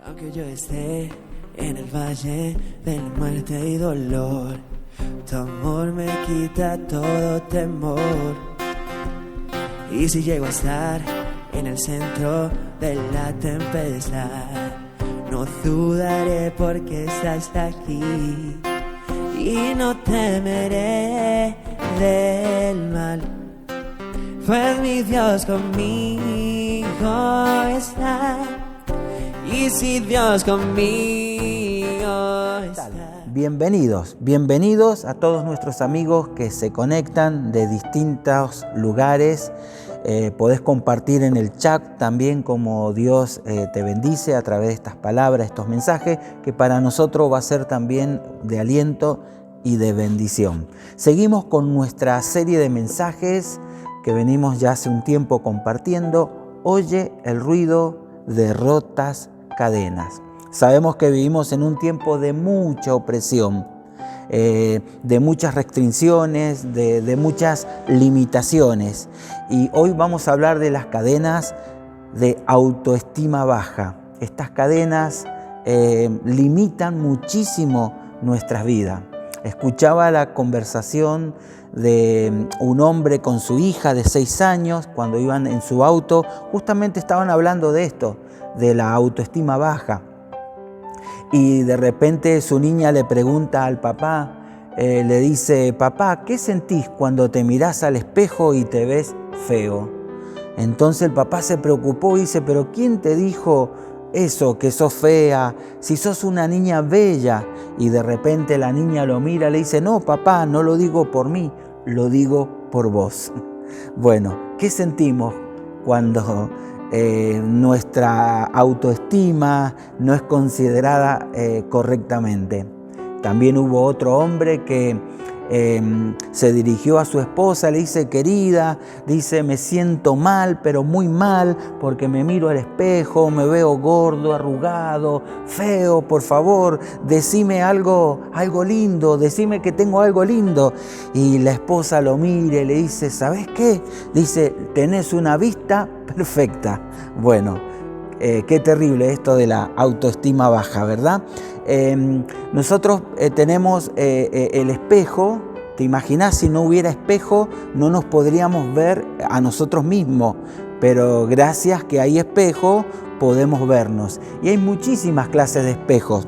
Aunque yo esté en el valle de la muerte y dolor, tu amor me quita todo temor. Y si llego a estar en el centro de la tempestad, no dudaré porque estás aquí. Y no temeré del mal, pues mi Dios conmigo está. Y si Dios conmigo está. Bienvenidos a todos nuestros amigos que se conectan de distintos lugares. Podés compartir en el chat también cómo Dios te bendice a través de estas palabras, estos mensajes, que para nosotros va a ser también de aliento y de bendición. Seguimos con nuestra serie de mensajes que venimos ya hace un tiempo compartiendo. Oye el ruido de rotas cadenas. Sabemos que vivimos en un tiempo de mucha opresión, de muchas restricciones, de muchas limitaciones. Y hoy vamos a hablar de las cadenas de autoestima baja. Estas cadenas limitan muchísimo nuestras vidas. Escuchaba la conversación de un hombre con su hija de 6 años cuando iban en su auto. Justamente estaban hablando de esto, de la autoestima baja. Y de repente su niña le pregunta al papá, le dice: papá, ¿qué sentís cuando te mirás al espejo y te ves feo? Entonces el papá se preocupó y dice: pero ¿quién te dijo eso, que sos fea, si sos una niña bella? Y de repente la niña lo mira y le dice: no, papá, no lo digo por mí, lo digo por vos. Bueno, ¿qué sentimos cuando nuestra autoestima no es considerada correctamente? También hubo otro hombre que se dirigió a su esposa, le dice: querida, dice, me siento mal, pero muy mal, porque me miro al espejo, me veo gordo, arrugado, feo, por favor, decime algo lindo, decime que tengo algo lindo. Y la esposa lo mira y le dice: ¿sabes qué? Dice: tenés una vista perfecta. Bueno, qué terrible esto de la autoestima baja, ¿verdad? Nosotros tenemos el espejo. ¿Te imaginás si no hubiera espejo? No nos podríamos ver a nosotros mismos, pero gracias que hay espejo podemos vernos. Y hay muchísimas clases de espejos.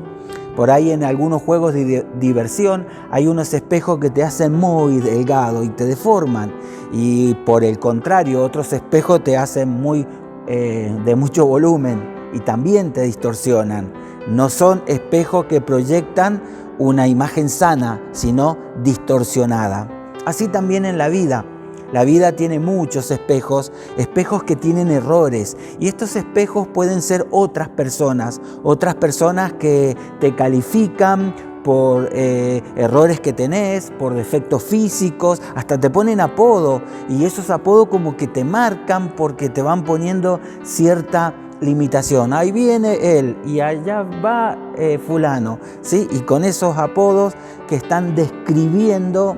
Por ahí en algunos juegos de diversión hay unos espejos que te hacen muy delgado y te deforman. Y por el contrario, otros espejos te hacen muy de mucho volumen y también te distorsionan. No son espejos que proyectan una imagen sana, sino distorsionada. Así también en la vida. La vida tiene muchos espejos que tienen errores. Y estos espejos pueden ser otras personas que te califican por errores que tenés, por defectos físicos, hasta te ponen apodo. Y esos apodos como que te marcan porque te van poniendo cierta limitación. Ahí viene él y allá va fulano, ¿sí? Y con esos apodos que están describiendo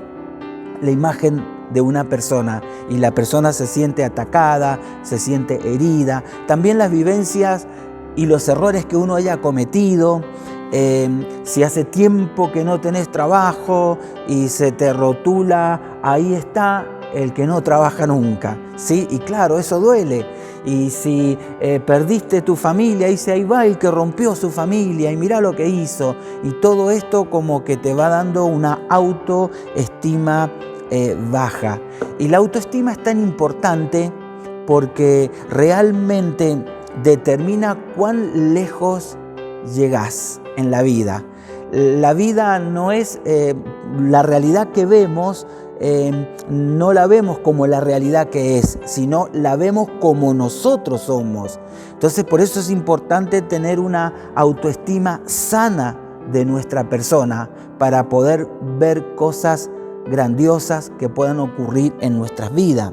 la imagen de una persona, y la persona se siente atacada, se siente herida. También las vivencias y los errores que uno haya cometido. Si hace tiempo que no tenés trabajo y se te rotula, ahí está el que no trabaja nunca, ¿sí? Y claro, eso duele. Y si perdiste tu familia, dice: ahí va el que rompió su familia y mirá lo que hizo. Y todo esto como que te va dando una autoestima baja. Y la autoestima es tan importante porque realmente determina cuán lejos llegás en la vida. La vida no es la realidad que vemos, no la vemos como la realidad que es, sino la vemos como nosotros somos. Entonces, por eso es importante tener una autoestima sana de nuestra persona para poder ver cosas grandiosas que puedan ocurrir en nuestras vidas.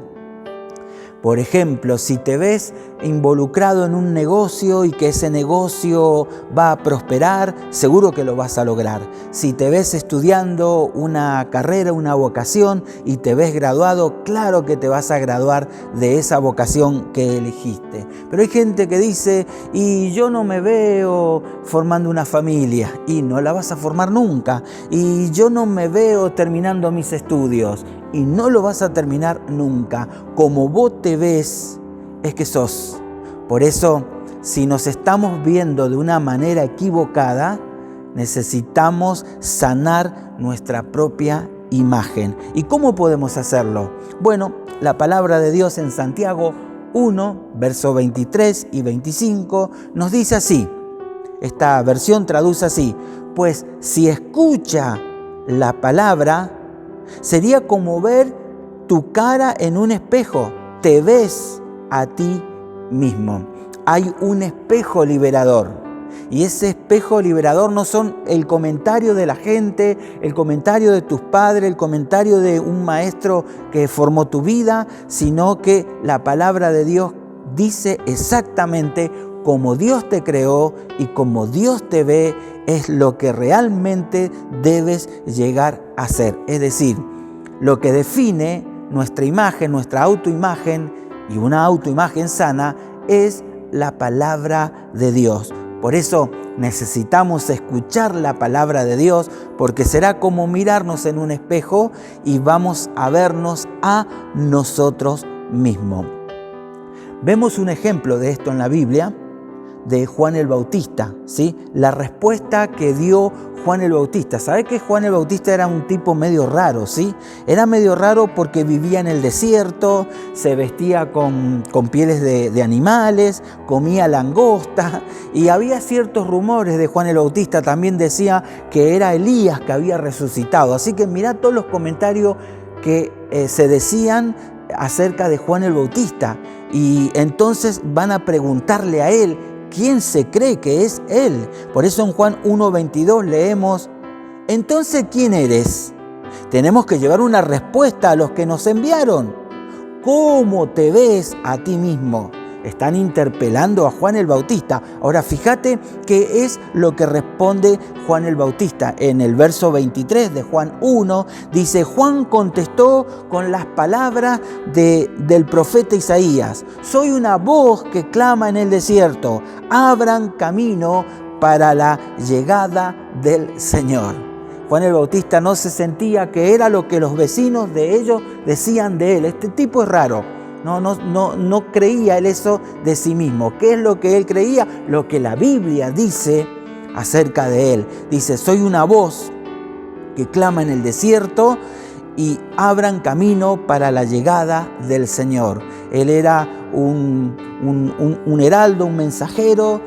Por ejemplo, si te ves involucrado en un negocio y que ese negocio va a prosperar, seguro que lo vas a lograr. Si te ves estudiando una carrera, una vocación y te ves graduado, claro que te vas a graduar de esa vocación que elegiste. Pero hay gente que dice, y yo no me veo formando una familia, y no la vas a formar nunca. Y yo no me veo terminando mis estudios, y no lo vas a terminar nunca. Como vos te ves, es que sos. Por eso, si nos estamos viendo de una manera equivocada, necesitamos sanar nuestra propia imagen. ¿Y cómo podemos hacerlo? Bueno, la palabra de Dios en Santiago 1, versos 23 y 25, nos dice así. Esta versión traduce así: pues si escucha la palabra, sería como ver tu cara en un espejo. Te ves a ti mismo. Hay un espejo liberador. Y ese espejo liberador no son el comentario de la gente, el comentario de tus padres, el comentario de un maestro que formó tu vida, sino que la palabra de Dios dice exactamente como Dios te creó y como Dios te ve, es lo que realmente debes llegar a ser. Es decir, lo que define nuestra imagen, nuestra autoimagen y una autoimagen sana es la palabra de Dios. Por eso necesitamos escuchar la palabra de Dios, porque será como mirarnos en un espejo y vamos a vernos a nosotros mismos. Vemos un ejemplo de esto en la Biblia, de Juan el Bautista, ¿sí? La respuesta que dio Juan el Bautista. ¿Sabe que Juan el Bautista era un tipo medio raro, sí? Era medio raro porque vivía en el desierto, se vestía con pieles de animales, comía langosta, y había ciertos rumores de Juan el Bautista. También decía que era Elías que había resucitado. Así que mirá todos los comentarios que se decían acerca de Juan el Bautista. Y entonces van a preguntarle a él, ¿quién se cree que es él? Por eso en Juan 1:22 leemos, entonces, ¿quién eres? Tenemos que llevar una respuesta a los que nos enviaron. ¿Cómo te ves a ti mismo? Están interpelando a Juan el Bautista. Ahora fíjate qué es lo que responde Juan el Bautista. En el verso 23 de Juan 1 dice, Juan contestó con las palabras del profeta Isaías. Soy una voz que clama en el desierto. Abran camino para la llegada del Señor. Juan el Bautista no se sentía que era lo que los vecinos de ellos decían de él. Este tipo es raro. No creía él eso de sí mismo. ¿Qué es lo que él creía? Lo que la Biblia dice acerca de él. Dice, soy una voz que clama en el desierto y abran camino para la llegada del Señor. Él era un heraldo, un mensajero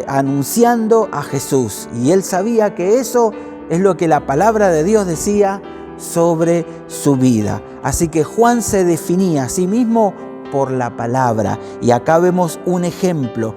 anunciando a Jesús. Y él sabía que eso es lo que la palabra de Dios decía sobre su vida. Así que Juan se definía a sí mismo por la palabra. Y acá vemos un ejemplo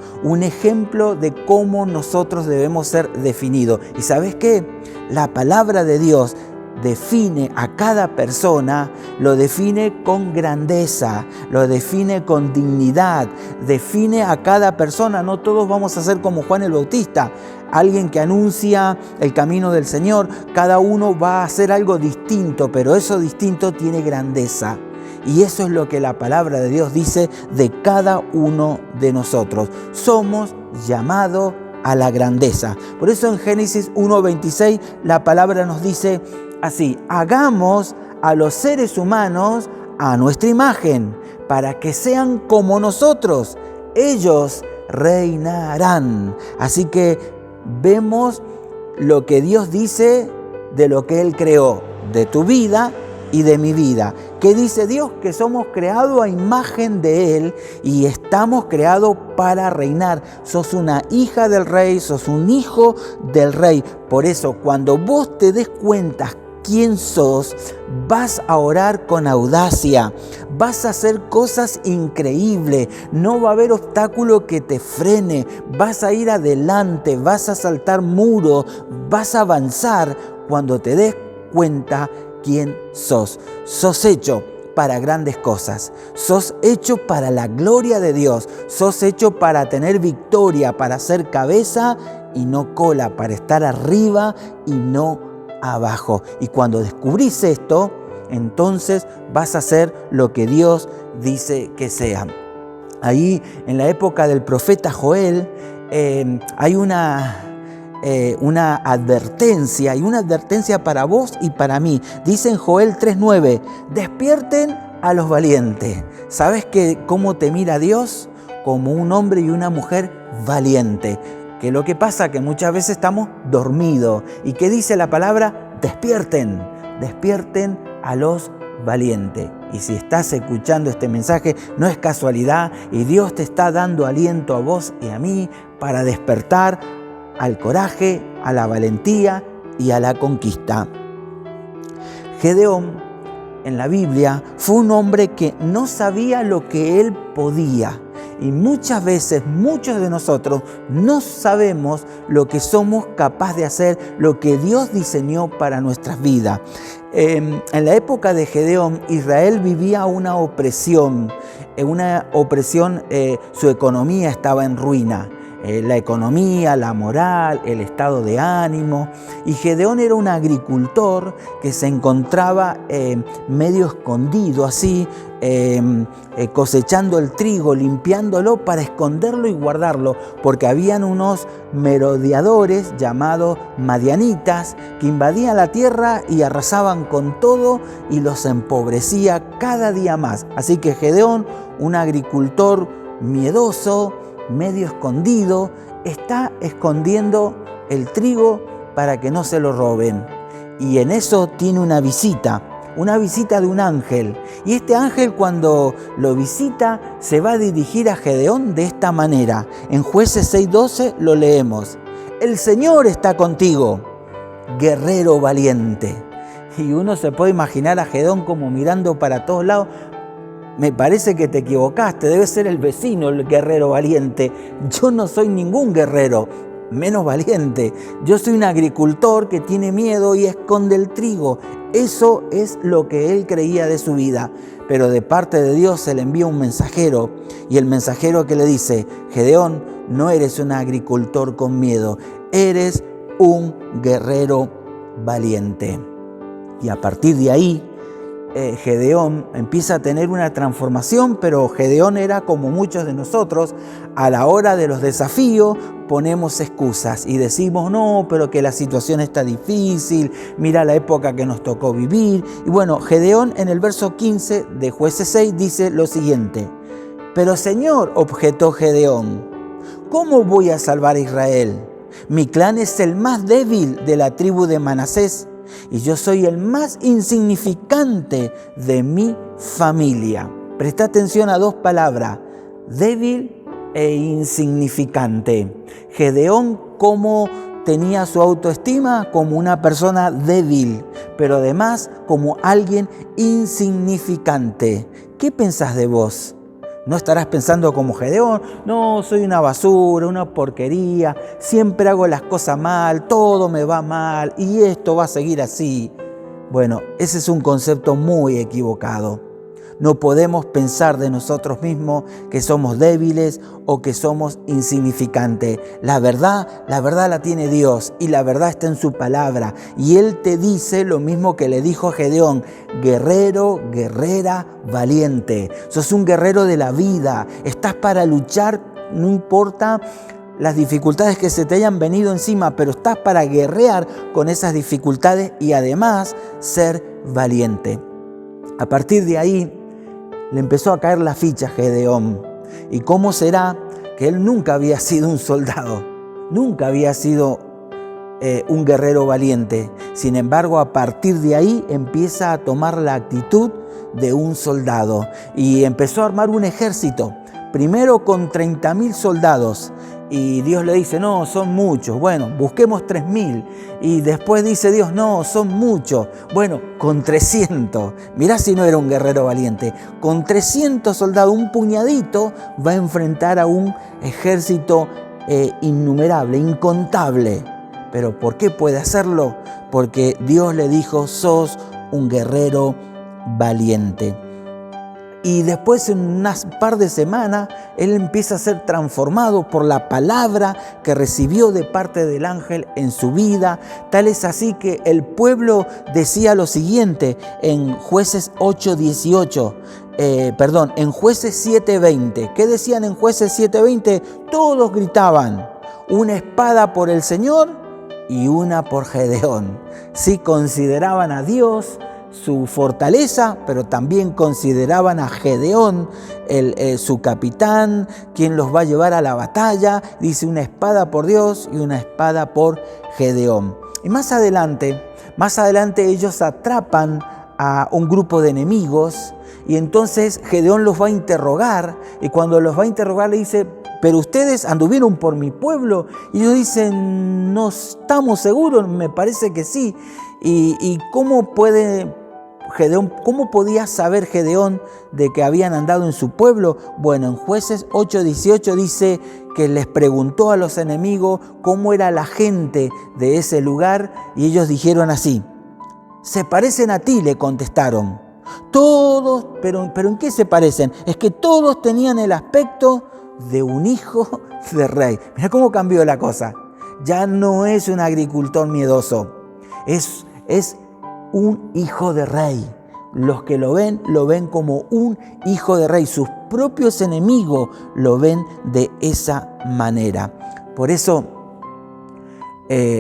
de cómo nosotros debemos ser definidos. ¿Y sabes qué? La palabra de Dios define a cada persona, lo define con grandeza, lo define con dignidad, define a cada persona. No todos vamos a ser como Juan el Bautista, alguien que anuncia el camino del Señor. Cada uno va a hacer algo distinto, pero eso distinto tiene grandeza. Y eso es lo que la palabra de Dios dice de cada uno de nosotros. Somos llamados a la grandeza. Por eso en Génesis 1:26 la palabra nos dice así, hagamos a los seres humanos a nuestra imagen, para que sean como nosotros. Ellos reinarán. Así que vemos lo que Dios dice de lo que Él creó, de tu vida y de mi vida. ¿Qué dice Dios? Que somos creados a imagen de Él y estamos creados para reinar. Sos una hija del Rey, sos un hijo del Rey. Por eso, cuando vos te des cuenta quién sos, vas a orar con audacia, vas a hacer cosas increíbles, no va a haber obstáculo que te frene, vas a ir adelante, vas a saltar muros, vas a avanzar cuando te des cuenta quién sos. Sos hecho para grandes cosas. Sos hecho para la gloria de Dios. Sos hecho para tener victoria, para ser cabeza y no cola, para estar arriba y no abajo. Y cuando descubrís esto, entonces vas a ser lo que Dios dice que sea. Ahí en la época del profeta Joel hay una advertencia, y una advertencia para vos y para mí. Dice en Joel 3:9, despierten a los valientes. ¿Sabes cómo te mira Dios? Como un hombre y una mujer valiente. Que lo que pasa que muchas veces estamos dormidos. ¿Y qué dice la palabra? Despierten a los valientes. Y si estás escuchando este mensaje, no es casualidad, y Dios te está dando aliento a vos y a mí para despertar al coraje, a la valentía y a la conquista. Gedeón, en la Biblia, fue un hombre que no sabía lo que él podía. Y muchas veces, muchos de nosotros no sabemos lo que somos capaces de hacer, lo que Dios diseñó para nuestras vidas. En la época de Gedeón, Israel vivía una opresión. Su economía estaba en ruina. La economía, la moral, el estado de ánimo. Y Gedeón era un agricultor que se encontraba medio escondido así, cosechando el trigo, limpiándolo para esconderlo y guardarlo, porque habían unos merodeadores llamados madianitas que invadían la tierra y arrasaban con todo y los empobrecía cada día más. Así que Gedeón, un agricultor miedoso, medio escondido, está escondiendo el trigo para que no se lo roben. Y en eso tiene una visita de un ángel. Y este ángel, cuando lo visita, se va a dirigir a Gedeón de esta manera. En Jueces 6:12 lo leemos: el Señor está contigo, guerrero valiente. Y uno se puede imaginar a Gedeón como mirando para todos lados. Me parece que te equivocaste, debe ser el vecino el guerrero valiente. Yo no soy ningún guerrero, menos valiente. Yo soy un agricultor que tiene miedo y esconde el trigo. Eso es lo que él creía de su vida. Pero de parte de Dios se le envía un mensajero, y el mensajero que le dice: Gedeón, no eres un agricultor con miedo, eres un guerrero valiente. Y a partir de ahí, Gedeón empieza a tener una transformación, pero Gedeón era como muchos de nosotros. A la hora de los desafíos ponemos excusas y decimos: no, pero que la situación está difícil, mira la época que nos tocó vivir. Y bueno, Gedeón en el verso 15 de Jueces 6 dice lo siguiente: pero Señor, objetó Gedeón, ¿cómo voy a salvar a Israel? Mi clan es el más débil de la tribu de Manasés, y yo soy el más insignificante de mi familia. Presta atención a dos palabras: débil e insignificante. Gedeón, ¿cómo tenía su autoestima? Como una persona débil, pero además como alguien insignificante. ¿Qué pensás de vos? ¿No estarás pensando como Gedeón? No, soy una basura, una porquería, siempre hago las cosas mal, todo me va mal y esto va a seguir así. Bueno, ese es un concepto muy equivocado. No podemos pensar de nosotros mismos que somos débiles o que somos insignificantes. La verdad la tiene Dios, y la verdad está en su palabra. Y Él te dice lo mismo que le dijo a Gedeón: guerrero, guerrera, valiente. Sos un guerrero de la vida. Estás para luchar, no importa las dificultades que se te hayan venido encima, pero estás para guerrear con esas dificultades y además ser valiente. A partir de ahí, le empezó a caer la ficha a Gedeón. ¿Y cómo será que él nunca había sido un soldado? Nunca había sido un guerrero valiente. Sin embargo, a partir de ahí empieza a tomar la actitud de un soldado y empezó a armar un ejército. Primero con 30.000 soldados. Y Dios le dice: no, son muchos. Bueno, busquemos 3.000. Y después dice Dios: no, son muchos. Bueno, con 300. Mirá si no era un guerrero valiente. Con 300 soldados, un puñadito, va a enfrentar a un ejército innumerable, incontable. ¿Pero por qué puede hacerlo? Porque Dios le dijo: sos un guerrero valiente. Y después, en unas par de semanas, él empieza a ser transformado por la palabra que recibió de parte del ángel en su vida. Tal es así que el pueblo decía lo siguiente en Jueces 8:18. En Jueces 7:20. ¿Qué decían en Jueces 7:20? Todos gritaban: una espada por el Señor y una por Gedeón. Sí, consideraban a Dios su fortaleza, pero también consideraban a Gedeón, su capitán, quien los va a llevar a la batalla. Dice: una espada por Dios y una espada por Gedeón. Y más adelante ellos atrapan a un grupo de enemigos, y entonces Gedeón los va a interrogar, y cuando los va a interrogar le dice: pero ustedes anduvieron por mi pueblo. Y ellos dicen: no estamos seguros, me parece que sí. ¿Y cómo podía saber Gedeón de que habían andado en su pueblo? Bueno, en Jueces 8:18 dice que les preguntó a los enemigos cómo era la gente de ese lugar, y ellos dijeron así: se parecen a ti, le contestaron. Todos, pero ¿en qué se parecen? Es que todos tenían el aspecto de un hijo de rey. Mira cómo cambió la cosa. Ya no es un agricultor miedoso, es un hijo de rey. Los que lo ven como un hijo de rey. Sus propios enemigos lo ven de esa manera. Por eso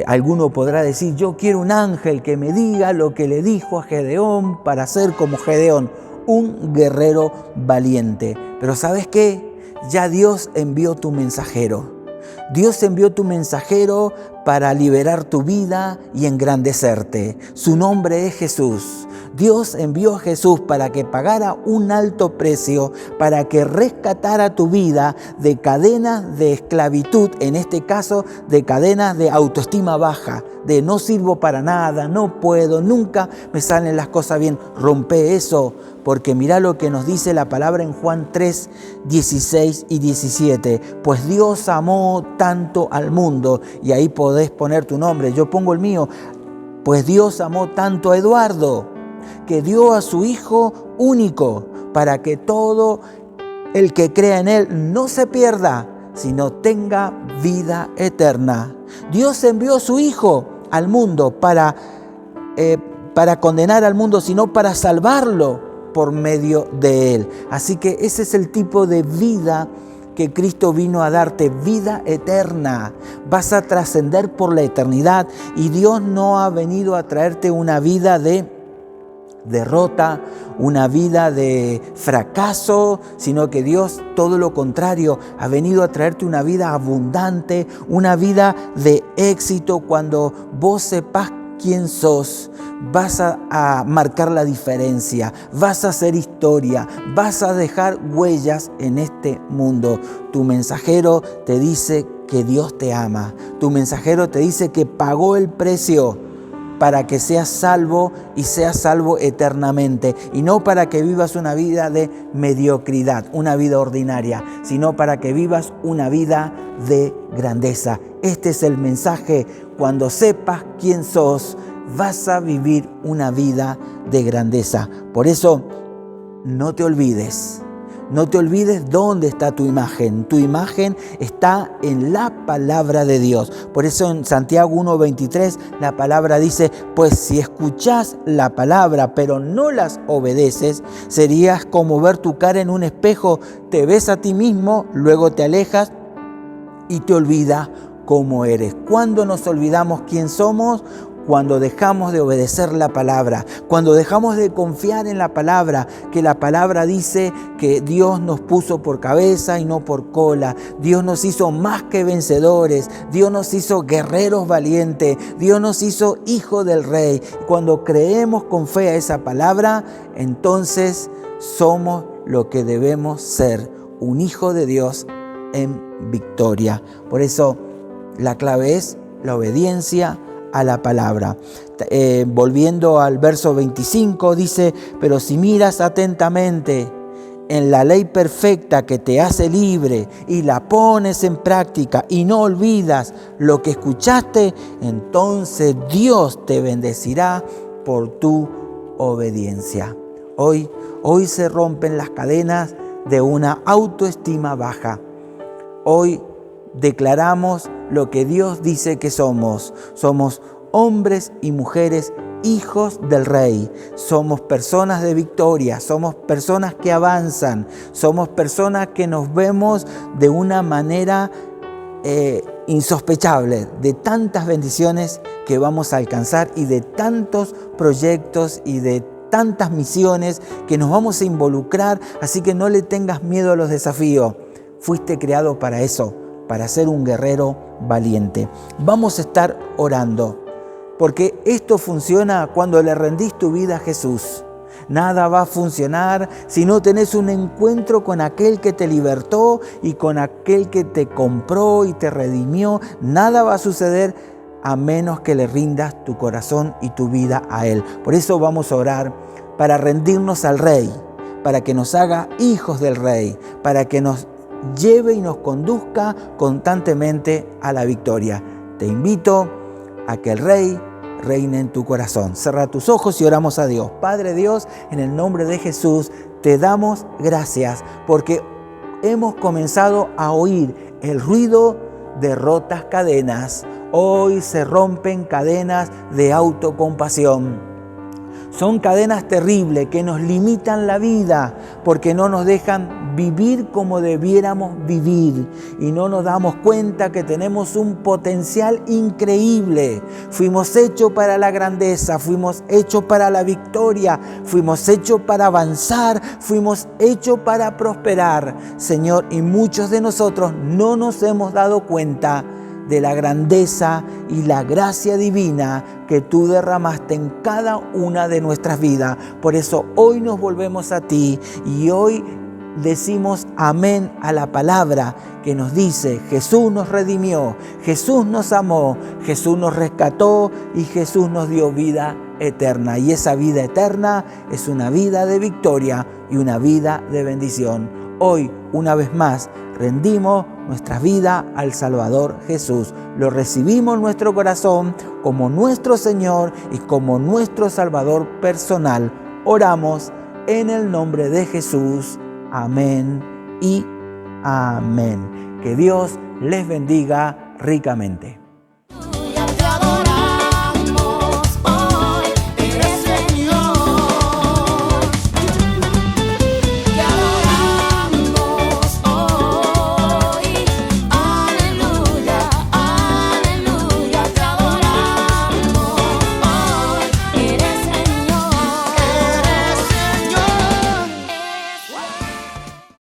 alguno podrá decir: yo quiero un ángel que me diga lo que le dijo a Gedeón para ser como Gedeón, un guerrero valiente. Pero ¿sabes qué? Ya Dios envió tu mensajero. Dios envió tu mensajero para liberar tu vida y engrandecerte. Su nombre es Jesús. Dios envió a Jesús para que pagara un alto precio, para que rescatara tu vida de cadenas de esclavitud, en este caso de cadenas de autoestima baja, de no sirvo para nada, no puedo, nunca me salen las cosas bien. Rompe eso, porque mira lo que nos dice la palabra en Juan 3:16 y 17. Pues Dios amó tanto al mundo, y ahí podés poner tu nombre, yo pongo el mío. Pues Dios amó tanto a Eduardo, que dio a su Hijo único, para que todo el que crea en Él no se pierda, sino tenga vida eterna. Dios envió a su Hijo al mundo para condenar al mundo, sino para salvarlo por medio de Él. Así que ese es el tipo de vida que Cristo vino a darte, vida eterna. Vas a trascender por la eternidad, y Dios no ha venido a traerte una vida de derrota, una vida de fracaso, sino que Dios, todo lo contrario, ha venido a traerte una vida abundante, una vida de éxito. Cuando vos sepas quién sos, vas a marcar la diferencia, vas a hacer historia, vas a dejar huellas en este mundo. Tu mensajero te dice que Dios te ama, tu mensajero te dice que pagó el precio para que seas salvo, y seas salvo eternamente, y no para que vivas una vida de mediocridad, una vida ordinaria, sino para que vivas una vida de grandeza. Este es el mensaje. Cuando sepas quién sos, vas a vivir una vida de grandeza. Por eso, no te olvides dónde está tu imagen. Tu imagen está en la palabra de Dios. Por eso en Santiago 1:23 la palabra dice: pues si escuchás la palabra pero no las obedeces, serías como ver tu cara en un espejo. Te ves a ti mismo, luego te alejas y te olvidas cómo eres. ¿Cuándo nos olvidamos quién somos? Cuando dejamos de obedecer la palabra, cuando dejamos de confiar en la palabra, que la palabra dice que Dios nos puso por cabeza y no por cola. Dios nos hizo más que vencedores, Dios nos hizo guerreros valientes, Dios nos hizo hijos del Rey. Cuando creemos con fe a esa palabra, entonces somos lo que debemos ser, un hijo de Dios en victoria. Por eso la clave es la obediencia a la palabra. Volviendo al verso 25, dice: pero si miras atentamente en la ley perfecta que te hace libre y la pones en práctica y no olvidas lo que escuchaste, entonces Dios te bendecirá por tu obediencia. Hoy Hoy se rompen las cadenas de una autoestima baja. Hoy declaramos lo que Dios dice que somos. Somos hombres y mujeres hijos del Rey. Somos personas de victoria, somos personas que avanzan, somos personas que nos vemos de una manera insospechable, de tantas bendiciones que vamos a alcanzar y de tantos proyectos y de tantas misiones que nos vamos a involucrar. Así que no le tengas miedo a los desafíos. Fuiste creado para eso, para ser un guerrero valiente. Vamos a estar orando, porque esto funciona cuando le rendís tu vida a Jesús. Nada va a funcionar si no tenés un encuentro con aquel que te libertó y con aquel que te compró y te redimió. Nada va a suceder a menos que le rindas tu corazón y tu vida a Él. Por eso vamos a orar para rendirnos al Rey, para que nos haga hijos del Rey, para que nos lleve y nos conduzca constantemente a la victoria. Te invito a que el Rey reine en tu corazón. Cerra tus ojos y oramos a Dios. Padre Dios, en el nombre de Jesús, te damos gracias porque hemos comenzado a oír el ruido de rotas cadenas. Hoy se rompen cadenas de autocompasión. Son cadenas terribles que nos limitan la vida porque no nos dejan vivir como debiéramos vivir y no nos damos cuenta que tenemos un potencial increíble. Fuimos hechos para la grandeza, fuimos hechos para la victoria, fuimos hechos para avanzar, fuimos hechos para prosperar, Señor, y muchos de nosotros no nos hemos dado cuenta de la grandeza y la gracia divina que tú derramaste en cada una de nuestras vidas. Por eso hoy nos volvemos a ti y hoy decimos amén a la palabra que nos dice: Jesús nos redimió, Jesús nos amó, Jesús nos rescató y Jesús nos dio vida eterna. Y esa vida eterna es una vida de victoria y una vida de bendición. Hoy, una vez más, rendimos nuestra vida al Salvador Jesús. Lo recibimos en nuestro corazón como nuestro Señor y como nuestro Salvador personal. Oramos en el nombre de Jesús. Amén y amén. Que Dios les bendiga ricamente.